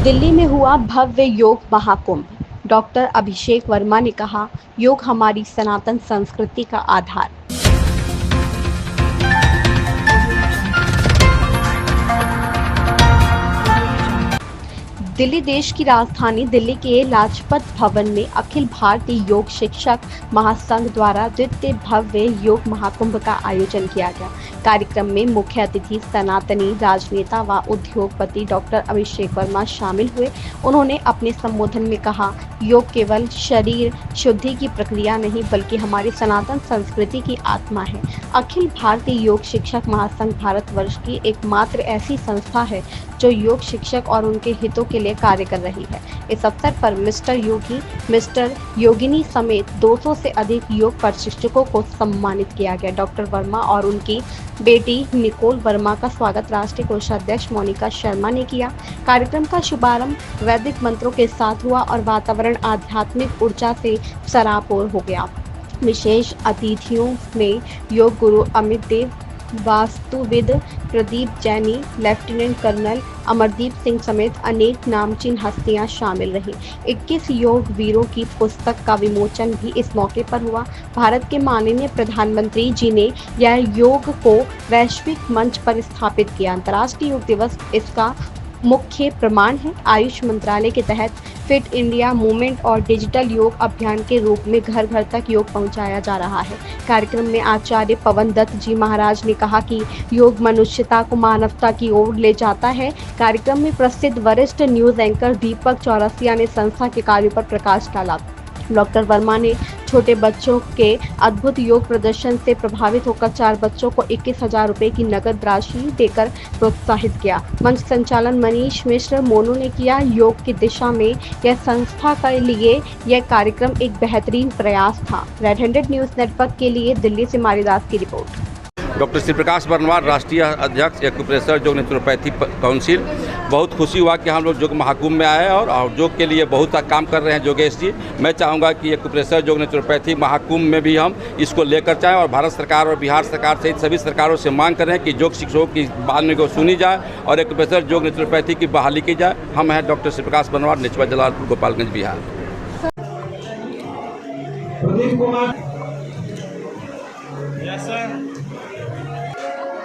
दिल्ली में हुआ भव्य योग महाकुंभ। डॉक्टर अभिषेक वर्मा ने कहा, योग हमारी सनातन संस्कृति का आधार। दिल्ली देश की राजधानी दिल्ली के लाजपत भवन में अखिल भारतीय योग शिक्षक महासंघ द्वारा द्वितीय भव्य योग महाकुंभ का आयोजन किया गया। कार्यक्रम में मुख्य अतिथि सनातनी राजनेता व उद्योगपति डॉक्टर अभिषेक वर्मा शामिल हुए। उन्होंने अपने संबोधन में कहा, योग केवल शरीर शुद्धि की प्रक्रिया नहीं बल्कि हमारी सनातन संस्कृति की आत्मा है। अखिल भारतीय योग शिक्षक महासंघ भारतवर्ष की एकमात्र ऐसी संस्था है जो योग शिक्षक और उनके हितों के लिए कार्य कर रही है। इस अवसर पर मिस्टर योगी, मिस्टर योगिनी समेत 200 से अधिक योग प्रशिक्षकों को सम्मानित किया गया। डॉक्टर वर्मा और उनकी बेटी निकोल वर्मा का स्वागत राष्ट्रीय कोषाध्यक्ष मोनिका शर्मा ने किया। कार्यक्रम का शुभारंभ वैदिक मंत्रों के साथ हुआ और वातावरण आध्यात्मिक ऊर्जा से सराबोर हो गया। विशेष अतिथियों में योग गुरु अमित देव, वास्तुविद प्रदीप जैनी, लेफ्टिनेंट कर्नल अमरदीप सिंह समेत अनेक नामचीन हस्तियां शामिल रहीं। 21 योग वीरों की पुस्तक का विमोचन भी इस मौके पर हुआ। भारत के माननीय प्रधानमंत्री जी ने यह योग को वैश्विक मंच पर स्थापित किया। अंतर्राष्ट्रीय योग दिवस इसका मुख्य प्रमाण है। आयुष मंत्रालय के तहत फिट इंडिया मूवमेंट और डिजिटल योग अभियान के रूप में घर घर तक योग पहुंचाया जा रहा है। कार्यक्रम में आचार्य पवन दत्त जी महाराज ने कहा कि योग मनुष्यता को मानवता की ओर ले जाता है। कार्यक्रम में प्रसिद्ध वरिष्ठ न्यूज एंकर दीपक चौरसिया ने संस्था के कार्यों पर प्रकाश डाला। डॉक्टर वर्मा ने छोटे बच्चों के अद्भुत योग प्रदर्शन से प्रभावित होकर 4 बच्चों को 21,000 रुपये की नकद राशि देकर प्रोत्साहित किया। मंच संचालन मनीष मिश्र मोनू ने किया। योग की दिशा में यह संस्था के लिए यह कार्यक्रम एक बेहतरीन प्रयास था। रेड हैंडेड न्यूज़ नेटवर्क के लिए दिल्ली से मारीदास की रिपोर्ट। डॉक्टर श्री प्रकाश वर्मा, राष्ट्रीय अध्यक्ष एक्यूप्रेशर योग नेचुरोपैथी काउंसिल। बहुत खुशी हुआ कि हम लोग योग महाकुंभ में आए और योग के लिए बहुत सा काम कर रहे हैं योगेश जी। मैं चाहूँगा कि एक्यूप्रेशर योग नेचुरोपैथी महाकुंभ में भी हम इसको लेकर जाएँ और भारत सरकार और बिहार सरकार सहित सभी सरकारों से मांग करें कि योग शिक्षकों की बात में को सुनी जाए और एक्यूप्रेशर योग नेचुरोपैथी की बहाली की जाए। हम हैं doctor Shri Prakash Varma, Nichwa Jalalpur, Gopalganj, Bihar.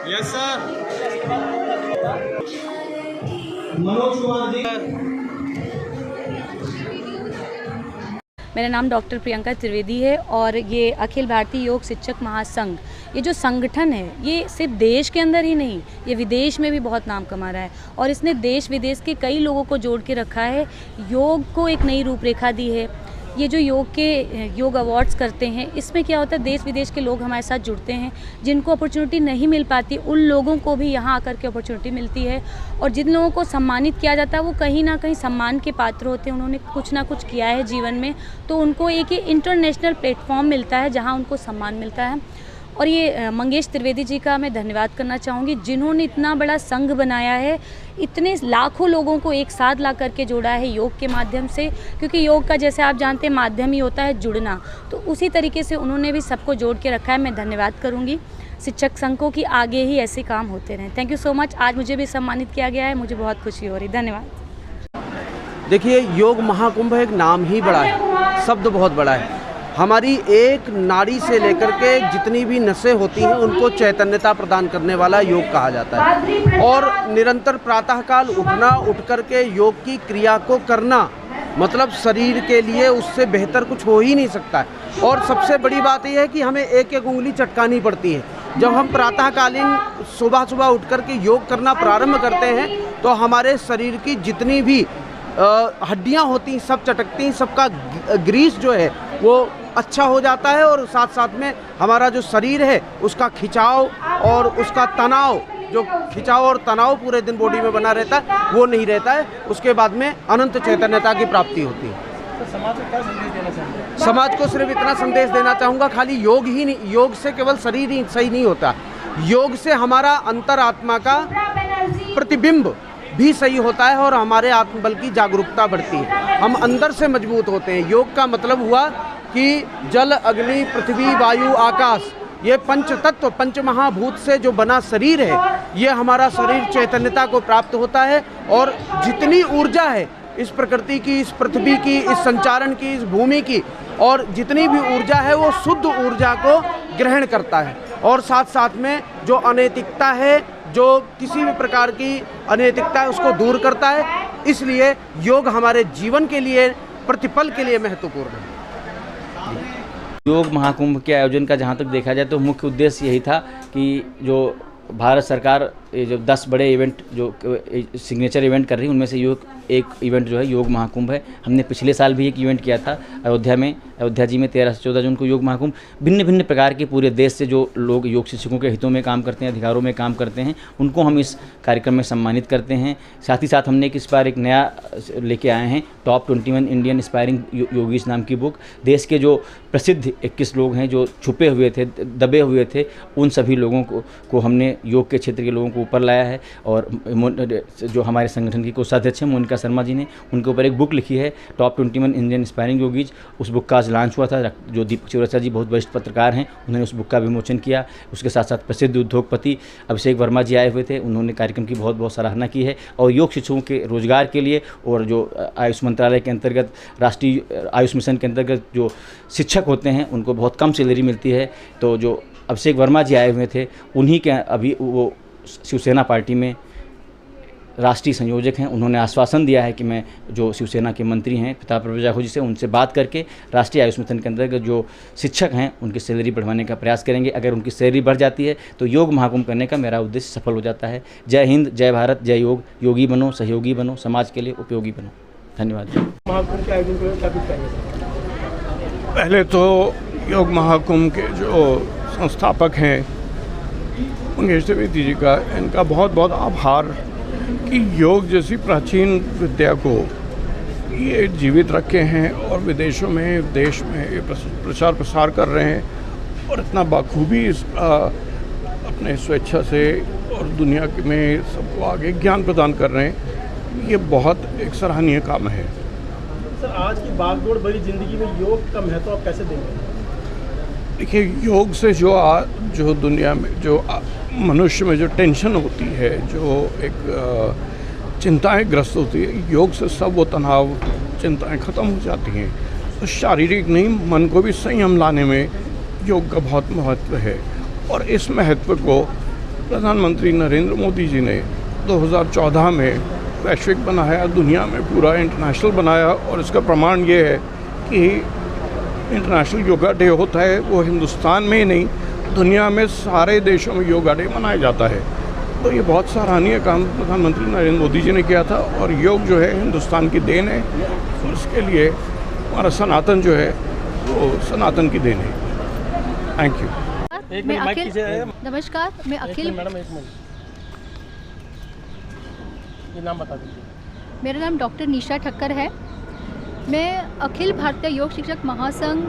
Yes sir. Manoj Kumar ji. मेरा नाम डॉक्टर प्रियंका त्रिवेदी है और ये अखिल भारतीय योग शिक्षक महासंघ, ये जो संगठन है ये सिर्फ देश के अंदर ही नहीं, ये विदेश में भी बहुत नाम कमा रहा है और इसने देश विदेश के कई लोगों को जोड़ के रखा है। योग को एक नई रूपरेखा दी है। ये जो योग अवार्ड्स करते हैं, इसमें क्या होता है, देश विदेश के लोग हमारे साथ जुड़ते हैं। जिनको अपॉर्चुनिटी नहीं मिल पाती उन लोगों को भी यहाँ आकर के अपॉर्चुनिटी मिलती है और जिन लोगों को सम्मानित किया जाता है वो कहीं ना कहीं सम्मान के पात्र होते हैं। उन्होंने कुछ ना कुछ किया है जीवन में, तो उनको एक इंटरनेशनल प्लेटफॉर्म मिलता है जहाँ उनको सम्मान मिलता है। और ये मंगेश त्रिवेदी जी का मैं धन्यवाद करना चाहूँगी जिन्होंने इतना बड़ा संघ बनाया है, इतने लाखों लोगों को एक साथ ला करके जोड़ा है योग के माध्यम से। क्योंकि योग का जैसे आप जानते हैं माध्यम ही होता है जुड़ना, तो उसी तरीके से उन्होंने भी सबको जोड़ के रखा है। मैं धन्यवाद करूँगी शिक्षक संघों की, आगे ही ऐसे काम होते रहें। Thank you so much. आज मुझे भी सम्मानित किया गया है, मुझे बहुत खुशी हो रही। धन्यवाद। देखिए, योग महाकुंभ एक नाम ही बड़ा है, शब्द बहुत बड़ा है। हमारी एक नाड़ी से लेकर के जितनी भी नसें होती हैं उनको चैतन्यता प्रदान करने वाला योग कहा जाता है। और निरंतर प्रातःकाल उठना, उठ कर के योग की क्रिया को करना, मतलब शरीर के लिए उससे बेहतर कुछ हो ही नहीं सकता है। और सबसे बड़ी बात यह है कि हमें एक एक उंगली चटकानी पड़ती है। जब हम प्रातःकालीन सुबह सुबह उठ कर के योग करना प्रारंभ करते हैं तो हमारे शरीर की जितनी भी हड्डियां होती सब चटकती, सबका ग्रीस जो है वो अच्छा हो जाता है और साथ साथ में हमारा जो शरीर है उसका खिंचाव और उसका तनाव, जो खिंचाव और तनाव पूरे दिन बॉडी में बना रहता है वो नहीं रहता है। उसके बाद में अनंत चैतन्यता की प्राप्ति होती है। तो समाज को क्या संदेश देना चाहेंगे? समाज को सिर्फ इतना संदेश देना चाहूँगा, खाली योग ही नहीं, योग से केवल शरीर ही सही नहीं होता, योग से हमारा अंतरात्मा का प्रतिबिंब भी सही होता है और हमारे आत्मबल की जागरूकता बढ़ती है। हम अंदर से मजबूत होते हैं। योग का मतलब हुआ कि जल, अग्नि, पृथ्वी, वायु, आकाश, ये पंच तत्व, पंच महाभूत से जो बना शरीर है, ये हमारा शरीर चैतन्यता को प्राप्त होता है और जितनी ऊर्जा है इस प्रकृति की, इस पृथ्वी की, इस संचारण की, इस भूमि की, और जितनी भी ऊर्जा है वो शुद्ध ऊर्जा को ग्रहण करता है। और साथ साथ में जो अनैतिकता है, जो किसी भी प्रकार की अनैतिकता है, उसको दूर करता है। इसलिए योग हमारे जीवन के लिए, प्रतिपल के लिए महत्वपूर्ण है। योग महाकुंभ के आयोजन का जहाँ तक देखा जाए तो मुख्य उद्देश्य यही था कि जो भारत सरकार ये जो 10 बड़े इवेंट जो सिग्नेचर इवेंट कर रही है, उनमें से एक इवेंट जो है योग महाकुंभ है। हमने पिछले साल भी एक इवेंट किया था अयोध्या जी में 13 से 14 जून को योग महाकुंभ। भिन्न भिन्न प्रकार के पूरे देश से जो लोग योग शिक्षकों के हितों में काम करते हैं, अधिकारों में काम करते हैं, उनको हम इस कार्यक्रम में सम्मानित करते हैं। साथ ही साथ हमने इस बार एक नया लेके आए हैं, टॉप 21 इंडियन इंस्पायरिंग योगीज नाम की बुक। देश के जो प्रसिद्ध 21 लोग हैं जो छुपे हुए थे, दबे हुए थे, उन सभी लोगों को हमने योग के क्षेत्र के लोगों को ऊपर लाया है। और जो हमारे संगठन की कोषाध्यक्ष हैं मोनिका शर्मा जी ने उनके ऊपर एक बुक लिखी है, टॉप 21 इंडियन इंस्पायरिंग योगीज। उस बुक का आज लॉन्च हुआ था। जो दीपक चौरसिया जी बहुत वरिष्ठ पत्रकार हैं, उन्होंने उस बुक का विमोचन किया। उसके साथ साथ प्रसिद्ध उद्योगपति अभिषेक वर्मा जी आए हुए थे, उन्होंने कार्यक्रम की बहुत बहुत सराहना की है। और योग शिक्षकों के रोजगार के लिए और जो आयुष मंत्रालय के अंतर्गत, राष्ट्रीय आयुष मिशन के अंतर्गत जो शिक्षक होते हैं उनको बहुत कम सैलरी मिलती है। तो जो अभिषेक वर्मा जी आए हुए थे, उन्हीं के अभी वो शिवसेना पार्टी में राष्ट्रीय संयोजक हैं। उन्होंने आश्वासन दिया है कि मैं जो शिवसेना के मंत्री हैं प्रताप प्रजापति जी से, उनसे बात करके राष्ट्रीय आयुष मिशन के अंतर्गत जो शिक्षक हैं उनकी सैलरी बढ़वाने का प्रयास करेंगे। अगर उनकी सैलरी बढ़ जाती है तो योग महाकुंभ करने का मेरा उद्देश्य सफल हो जाता है। जय हिंद, जय भारत, जय योग। योगी बनो, सहयोगी बनो, समाज के लिए उपयोगी बनो। धन्यवाद। महाकुंभ के आयोजन को क्या कुछ कहेंगे? पहले तो योग महाकुंभ के जो संस्थापक हैं मंगेश त्रिवेदी जी का, इनका बहुत बहुत आभार कि योग जैसी प्राचीन विद्या को ये जीवित रखे हैं और विदेशों में, देश में ये प्रचार प्रसार कर रहे हैं और इतना बाखूबी अपने स्वेच्छा से और दुनिया में सबको आगे ज्ञान प्रदान कर रहे हैं। ये बहुत एक सराहनीय काम है। सर, आज की भागदौड़ भरी जिंदगी में योग का महत्व आप कैसे देंगे? देखिए, योग से जो दुनिया में जो मनुष्य में जो टेंशन होती है, जो एक चिंताएं ग्रस्त होती है, योग से सब वो तनाव, चिंताएं ख़त्म हो जाती हैं। तो शारीरिक नहीं, मन को भी संयम लाने में योग का बहुत महत्व है। और इस महत्व को प्रधानमंत्री नरेंद्र मोदी जी ने 2014 में वैश्विक बनाया, दुनिया में पूरा इंटरनेशनल बनाया। और इसका प्रमाण ये है कि इंटरनेशनल योगा डे होता है, वो हिंदुस्तान में ही नहीं दुनिया में सारे देशों में योगा डे मनाया जाता है। तो ये बहुत सराहनीय काम प्रधानमंत्री नरेंद्र मोदी जी ने किया था। और योग जो है हिंदुस्तान की देन है और इसके लिए हमारा सनातन जो है वो सनातन की देन है। Thank you. नमस्कार, मैं अखिल। मैडम एक मिनट, ये नाम बता दीजिए। मेरा नाम डॉक्टर निशा ठक्कर है। मैं अखिल भारतीय योग शिक्षक महासंघ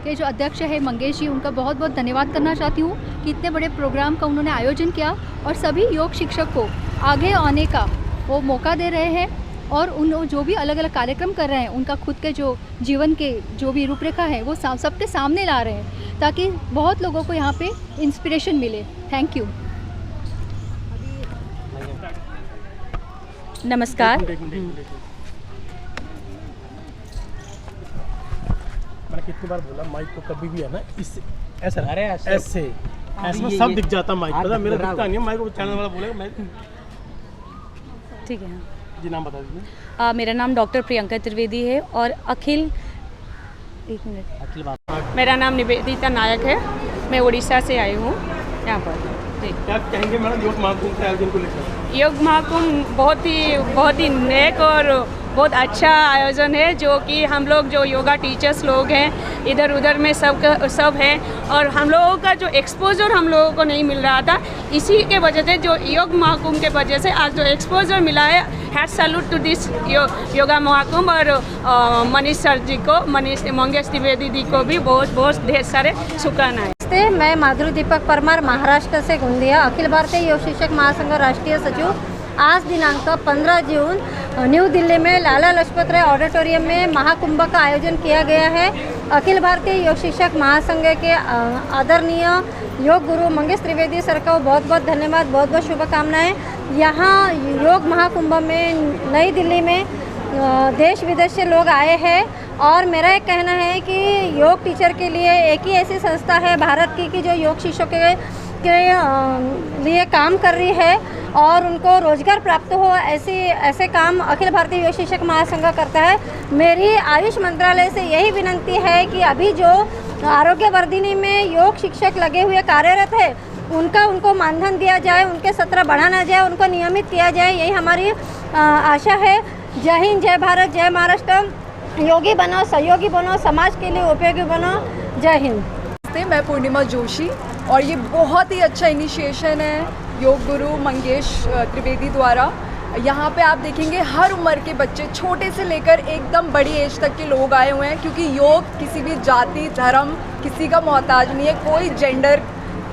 के जो अध्यक्ष है मंगेश जी, उनका बहुत बहुत धन्यवाद करना चाहती हूँ कि इतने बड़े प्रोग्राम का उन्होंने आयोजन किया और सभी योग शिक्षक को आगे आने का वो मौका दे रहे हैं। और उन जो भी अलग अलग कार्यक्रम कर रहे हैं, उनका खुद के जो जीवन के जो भी रूपरेखा है वो सबके सामने ला रहे हैं, ताकि बहुत लोगों को यहाँ पे इंस्पिरेशन मिले। Thank you. नमस्कार। मैंने कितनी बार बोला माइक को कभी भी है ना इस ऐसा, अरे ऐसे में सब दिख जाता माइक, पता मेरा दिखता नहीं है माइक को, चैनल वाला बोलेगा मैं। ठीक है जी, नाम बता दीजिए। मेरा नाम डॉक्टर प्रियंका त्रिवेदी है और अखिल मेरा नाम निवेदिता नायक है। मैं उड़ीसा से आई हूँ यहाँ पर। जी, क्या कहेंगे मैडम योग महाकुंभ के आयोजन को लेकर? योग महाकुंभ बहुत ही नेक और बहुत अच्छा आयोजन है, जो कि हम लोग जो योगा टीचर्स लोग हैं इधर उधर में सब हैं। और हम लोगों का जो एक्सपोजर हम लोगों को नहीं मिल रहा था, इसी के वजह से जो योग महाकुंभ के वजह से आज जो एक्सपोजर मिला है। Had salute to this yoga Mahakumbh. और मनीष सर जी को, मंगेश त्रिवेदी जी को भी बहुत बहुत ढेर सारे शुभकामनाएं। मैं माधुरी दीपक परमार, महाराष्ट्र से गोंदिया, अखिल भारतीय योग शिक्षक महासंघ राष्ट्रीय सचिव। आज दिनांक 15 जून न्यू दिल्ली में लाला लाजपत राय ऑडिटोरियम में महाकुंभ का आयोजन किया गया है। अखिल भारतीय योग शिक्षक महासंघ के आदरणीय योग गुरु मंगेश त्रिवेदी सर को बहुत बहुत धन्यवाद, बहुत बहुत शुभकामनाएं। यहाँ योग महाकुंभ में नई दिल्ली में देश विदेश से लोग आए हैं और मेरा एक कहना है कि योग टीचर के लिए एक ही ऐसी संस्था है भारत की कि जो योग शिक्षकों के लिए काम कर रही है और उनको रोजगार प्राप्त हो, ऐसे काम अखिल भारतीय योग शिक्षक महासंघ करता है। मेरी आयुष मंत्रालय से यही विनंती है कि अभी जो आरोग्य वर्धिनी में योग शिक्षक लगे हुए कार्यरत है उनको मानधन दिया जाए, उनके सत्र बढ़ाना जाए, उनको नियमित किया जाए, यही हमारी आशा है। जय हिंद, जय भारत, जय महाराष्ट्र। योगी बनो, सहयोगी बनो, समाज के लिए उपयोगी बनो। जय हिंद। मैं पूर्णिमा जोशी और ये बहुत ही अच्छा इनिशिएशन है योग गुरु मंगेश त्रिवेदी द्वारा। यहाँ पे आप देखेंगे हर उम्र के बच्चे, छोटे से लेकर एकदम बड़ी एज तक के लोग आए हुए हैं, क्योंकि योग किसी भी जाति धर्म किसी का मोहताज नहीं है, कोई जेंडर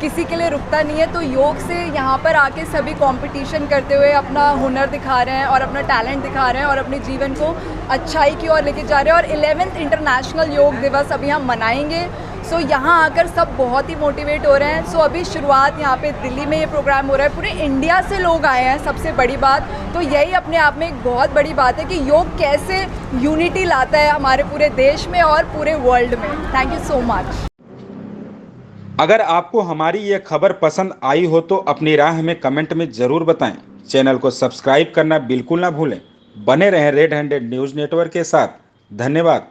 किसी के लिए रुकता नहीं है। तो योग से यहाँ पर आके सभी कंपटीशन करते हुए अपना हुनर दिखा रहे हैं और अपना टैलेंट दिखा रहे हैं और अपने जीवन को अच्छाई की ओर लेके जा रहे हैं। और 11th इंटरनेशनल योग दिवस अभी हम मनाएंगे। सो यहाँ आकर सब बहुत ही मोटिवेट हो रहे हैं। सो अभी शुरुआत यहाँ पे दिल्ली में ये प्रोग्राम हो रहा है, पूरे इंडिया से लोग आए हैं, सबसे बड़ी बात तो यही अपने आप में एक बहुत बड़ी बात है कि योग कैसे यूनिटी लाता है हमारे पूरे देश में और पूरे वर्ल्ड में। Thank you so much. अगर आपको हमारी ये खबर पसंद आई हो तो अपनी राय हमें कमेंट में ज़रूर बताएं। चैनल को सब्सक्राइब करना बिल्कुल ना भूलें। बने रहें रेड हैंडेड न्यूज़ नेटवर्क के साथ। धन्यवाद।